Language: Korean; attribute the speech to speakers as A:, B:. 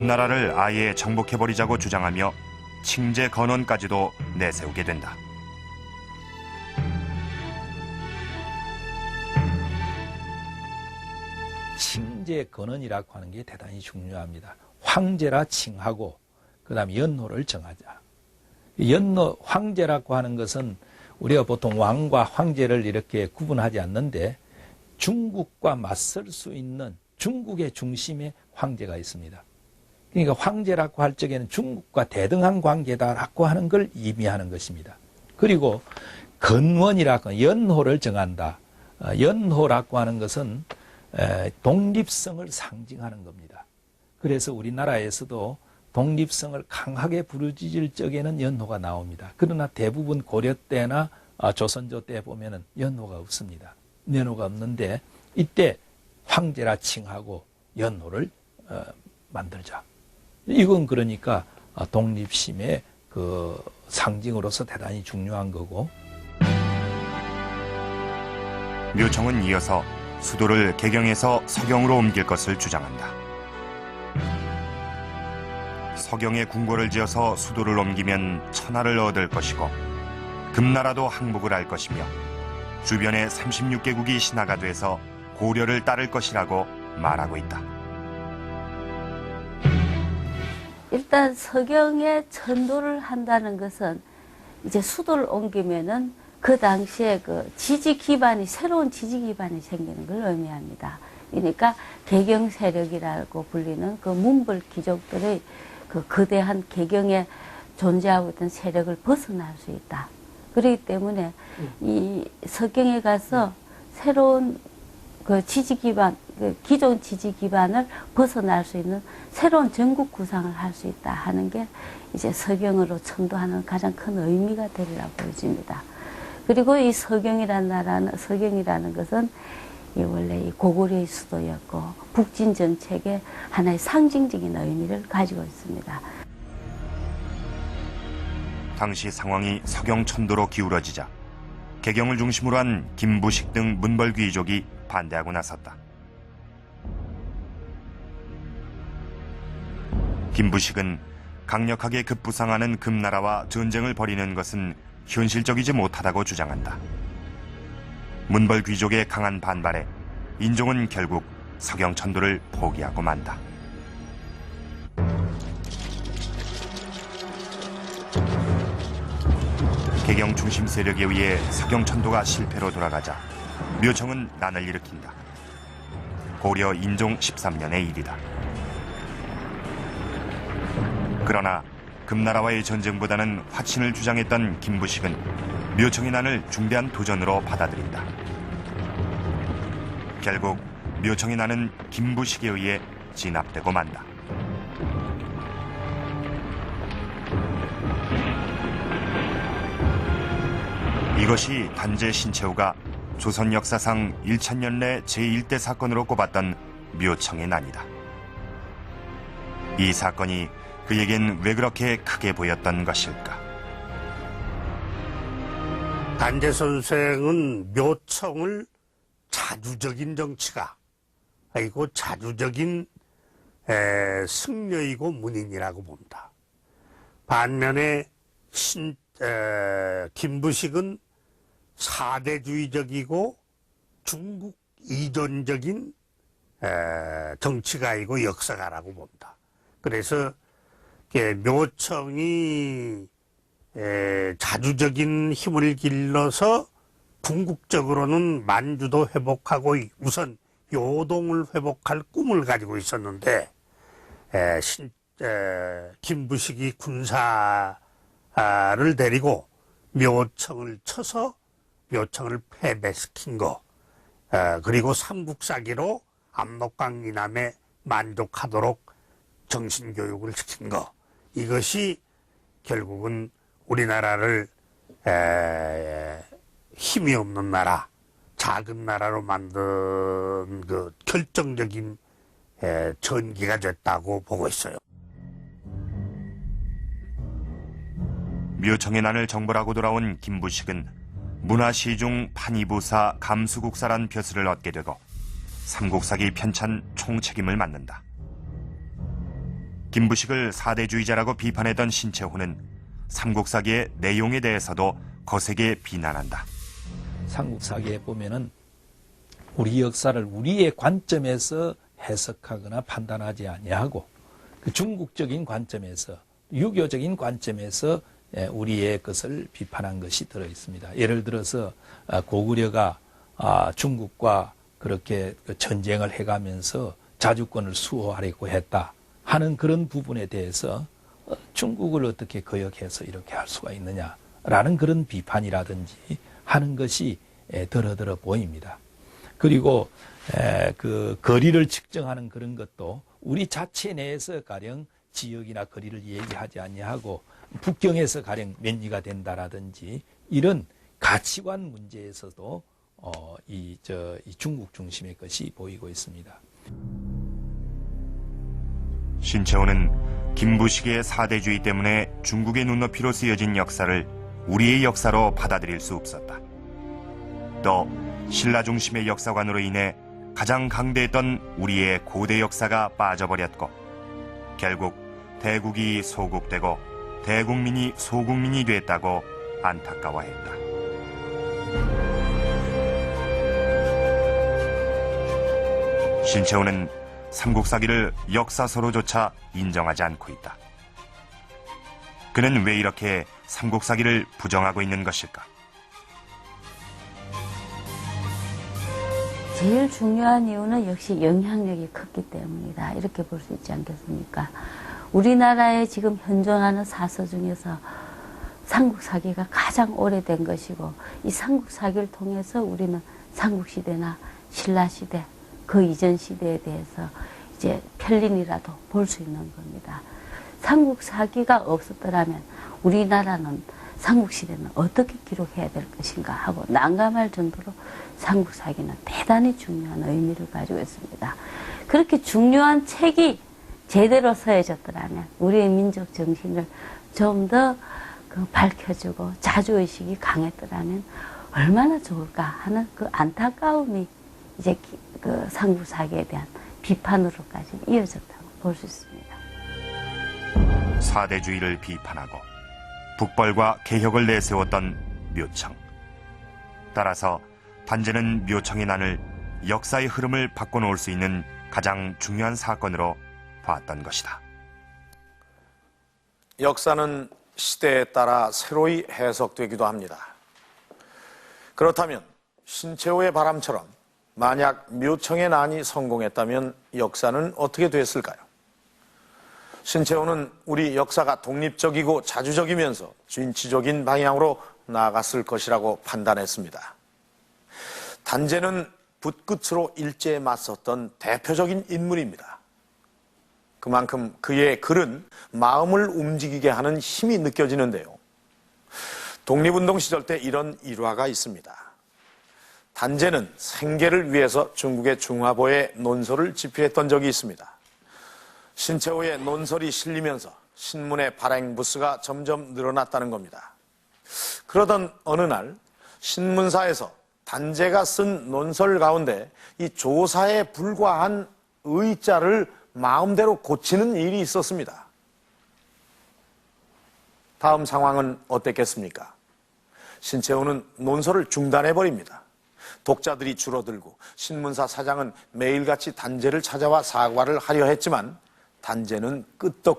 A: 나라를 아예 정복해버리자고 주장하며 칭제 건원까지도 내세우게 된다.
B: 칭제 건원이라고 하는 게 대단히 중요합니다. 황제라 칭하고 그다음에 연호를 정하자. 연호 황제라고 하는 것은 우리가 보통 왕과 황제를 이렇게 구분하지 않는데 중국과 맞설 수 있는 중국의 중심에 황제가 있습니다. 그러니까 황제라고 할 적에는 중국과 대등한 관계다라고 하는 걸 의미하는 것입니다. 그리고 건원이라고 연호를 정한다. 연호라고 하는 것은 독립성을 상징하는 겁니다. 그래서 우리나라에서도 독립성을 강하게 부르짖을 적에는 연호가 나옵니다. 그러나 대부분 고려 때나 조선조 때 보면은 연호가 없습니다. 연호가 없는데 이때 황제라 칭하고 연호를 만들자. 이건 그러니까 독립심의 그 상징으로서 대단히 중요한 거고.
A: 묘청은 이어서 수도를 개경에서 서경으로 옮길 것을 주장한다. 서경에 궁궐을 지어서 수도를 옮기면 천하를 얻을 것이고 금나라도 항복을 할 것이며 주변의 36개국이 신하가 돼서 고려를 따를 것이라고 말하고 있다.
C: 일단 서경에 천도를 한다는 것은 이제 수도를 옮기면은 그 당시에 그 지지 기반이 새로운 지지 기반이 생기는 걸 의미합니다. 그러니까 개경 세력이라고 불리는 그 문벌 귀족들의 그 거대한 개경에 존재하고 있던 세력을 벗어날 수 있다. 그렇기 때문에 이 서경에 가서 새로운 그 지지 기반, 그 기존 지지 기반을 벗어날 수 있는 새로운 전국 구상을 할 수 있다 하는 게 이제 서경으로 천도하는 가장 큰 의미가 되리라고 보여집니다. 그리고 이 서경이라는 것은 원래 이 고구려의 수도였고 북진 정책의 하나의 상징적인 의미를 가지고 있습니다.
A: 당시 상황이 서경천도로 기울어지자 개경을 중심으로 한 김부식 등 문벌 귀족이 반대하고 나섰다. 김부식은 강력하게 급부상하는 금나라와 전쟁을 벌이는 것은 현실적이지 못하다고 주장한다. 문벌 귀족의 강한 반발에 인종은 결국 서경천도를 포기하고 만다. 개경 중심 세력에 의해 서경천도가 실패로 돌아가자 묘청은 난을 일으킨다. 고려 인종 13년의 일이다. 그러나 금나라와의 전쟁보다는 화친을 주장했던 김부식은 묘청의 난을 중대한 도전으로 받아들인다. 결국 묘청의 난은 김부식에 의해 진압되고 만다. 이것이 단재 신채후가 조선 역사상 1000년 내 제1대 사건으로 꼽았던 묘청의 난이다. 이 사건이 그에겐 왜 그렇게 크게 보였던 것일까?
D: 단재 선생은 묘청을 자주적인 정치가 아니고 자주적인 승려이고 문인이라고 본다. 반면에 김부식은 사대주의적이고 중국 이전적인 정치가이고 역사가라고 본다. 그래서 묘청이 자주적인 힘을 길러서 궁극적으로는 만주도 회복하고 우선 요동을 회복할 꿈을 가지고 있었는데 김부식이 군사를 데리고 묘청을 쳐서 묘청을 패배시킨 거, 그리고 삼국사기로 압록강 이남에 만족하도록 정신교육을 시킨 거, 이것이 결국은 우리나라를 힘이 없는 나라, 작은 나라로 만든 그 결정적인 전기가 됐다고 보고 있어요.
A: 묘청의 난을 정벌하고 돌아온 김부식은 문화시중 판이부사 감수국사란 벼슬을 얻게 되고 삼국사기 편찬 총책임을 맡는다. 김부식을 사대주의자라고 비판했던 신채호는 삼국사기의 내용에 대해서도 거세게 비난한다.
B: 삼국사기에 보면은 우리 역사를 우리의 관점에서 해석하거나 판단하지 아니하고 그 중국적인 관점에서 유교적인 관점에서 우리의 것을 비판한 것이 들어 있습니다. 예를 들어서 고구려가 중국과 그렇게 전쟁을 해가면서 자주권을 수호하려고 했다 하는 그런 부분에 대해서 중국을 어떻게 거역해서 이렇게 할 수가 있느냐라는 그런 비판이라든지 하는 것이 드러들어 보입니다. 그리고 그 거리를 측정하는 그런 것도 우리 자체 내에서 가령 지역이나 거리를 얘기하지 아니하고 북경에서 가령 몇 리가 된다라든지 이런 가치관 문제에서도 이 중국 중심의 것이 보이고 있습니다.
A: 신채호는 김부식의 사대주의 때문에 중국의 눈높이로 쓰여진 역사를 우리의 역사로 받아들일 수 없었다. 또 신라 중심의 역사관으로 인해 가장 강대했던 우리의 고대 역사가 빠져버렸고 결국 대국이 소국되고 대국민이 소국민이 됐다고 안타까워했다. 신채호는 삼국사기를 역사서로조차 인정하지 않고 있다. 그는 왜 이렇게 삼국사기를 부정하고 있는 것일까?
C: 제일 중요한 이유는 역시 영향력이 컸기 때문이다. 이렇게 볼 수 있지 않겠습니까? 우리나라에 지금 현존하는 사서 중에서 삼국사기가 가장 오래된 것이고 이 삼국사기를 통해서 우리는 삼국시대나 신라시대 그 이전 시대에 대해서 이제 편린이라도 볼 수 있는 겁니다. 삼국사기가 없었더라면 우리나라는 삼국시대는 어떻게 기록해야 될 것인가 하고 난감할 정도로 삼국사기는 대단히 중요한 의미를 가지고 있습니다. 그렇게 중요한 책이 제대로 서해졌더라면 우리의 민족 정신을 좀 더 밝혀주고 자주의식이 강했더라면 얼마나 좋을까 하는 그 안타까움이 이제 그 삼국사기에 대한 비판으로까지 이어졌다고 볼 수 있습니다.
A: 사대주의를 비판하고 북벌과 개혁을 내세웠던 묘청. 따라서 단제는 묘청의 난을 역사의 흐름을 바꿔놓을 수 있는 가장 중요한 사건으로 봤던 것이다.
E: 역사는 시대에 따라 새로이 해석되기도 합니다. 그렇다면 신채호의 바람처럼 만약 묘청의 난이 성공했다면 역사는 어떻게 됐을까요? 신채호는 우리 역사가 독립적이고 자주적이면서 진취적인 방향으로 나아갔을 것이라고 판단했습니다. 단제는 붓끝으로 일제에 맞섰던 대표적인 인물입니다. 그만큼 그의 글은 마음을 움직이게 하는 힘이 느껴지는데요. 독립운동 시절 때 이런 일화가 있습니다. 단제는 생계를 위해서 중국의 중화보에 논설을 집필했던 적이 있습니다. 신채호의 논설이 실리면서 신문의 발행 부수가 점점 늘어났다는 겁니다. 그러던 어느 날 신문사에서 단제가 쓴 논설 가운데 이 조사에 불과한 의자를 마음대로 고치는 일이 있었습니다. 다음 상황은 어땠겠습니까? 신채호는 논설을 중단해버립니다. 독자들이 줄어들고 신문사 사장은 매일같이 단제를 찾아와 사과를 하려 했지만 단제는